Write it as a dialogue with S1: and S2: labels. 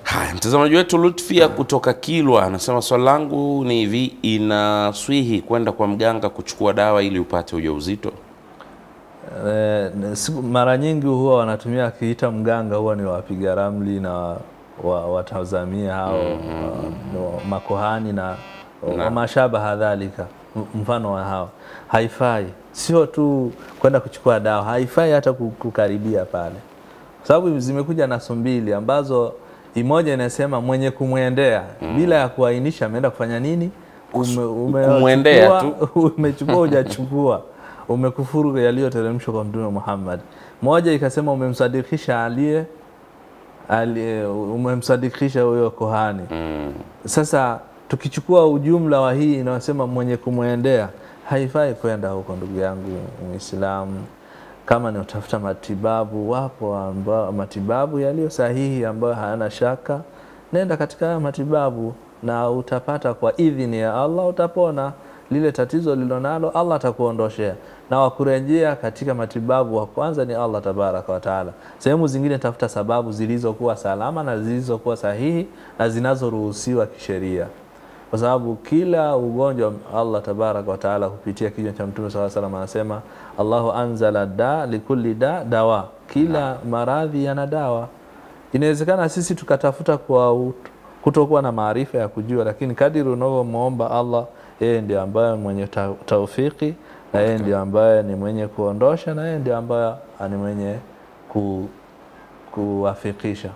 S1: Haya, mtazamaji wetu Lutfia kutoka Kilwa anasema swali langu ni hivi, inaswihi kwenda kwa mganga kuchukua dawa ili upate ujauzito?
S2: Mara nyingi huwa wanatumia, akiita mganga huwa ni wapiga ramli na watazamia hao makohani na mashaba hadhalika, mfano wa hao. Haifai, sio tu kwenda kuchukua dawa, haifai hata kukaribia pale, sababu zimekuja naso mbili ambazo imoja inasema mwenye kumwendea bila ya kuainisha ameenda kufanya nini,
S1: kumwendea tu
S2: umechukua hujachukua, umekufuru yaliyoteremshwa kwa Mtume Muhammad. Moja ikasema umemsadikisha umemsadikisha huyo kohani. Sasa tukichukua ujumla wa hii inasema mwenye kumwendea, haifai kwenda huko ndugu yangu Muislamu. Kama ni utafuta matibabu, wapo ambao matibabu yaliyo sahihi ambayo hayana shaka, nenda katika matibabu na utapata kwa idhini ya Allah, utapona lile tatizo lilonalo, Allah atakuondoshea. Na wakurejea katika matibabu wa kwanza ni Allah tabaraka wa taala. Sehemu zingine tafuta sababu zilizokuwa salama na zilizokuwa sahihi na zinazoruhusiwa kisheria, kwa sababu kila ugonjwa Allah tabaraka wa taala kupitia kinywa cha Mtume sallallahu alaihi wasallam anasema Allahu anzala da likulli dawa, kila maradhi yana dawa. Inawezekana sisi tukatafuta kwa kutokuwa na maarifa ya kujua, lakini kadiri unavyomuomba Allah, yeye ndiye ambaye mwenye taufiki, na yeye ndiye ambaye ni mwenye kuondosha, na yeye ndiye ambaye ni mwenye kuwafikisha.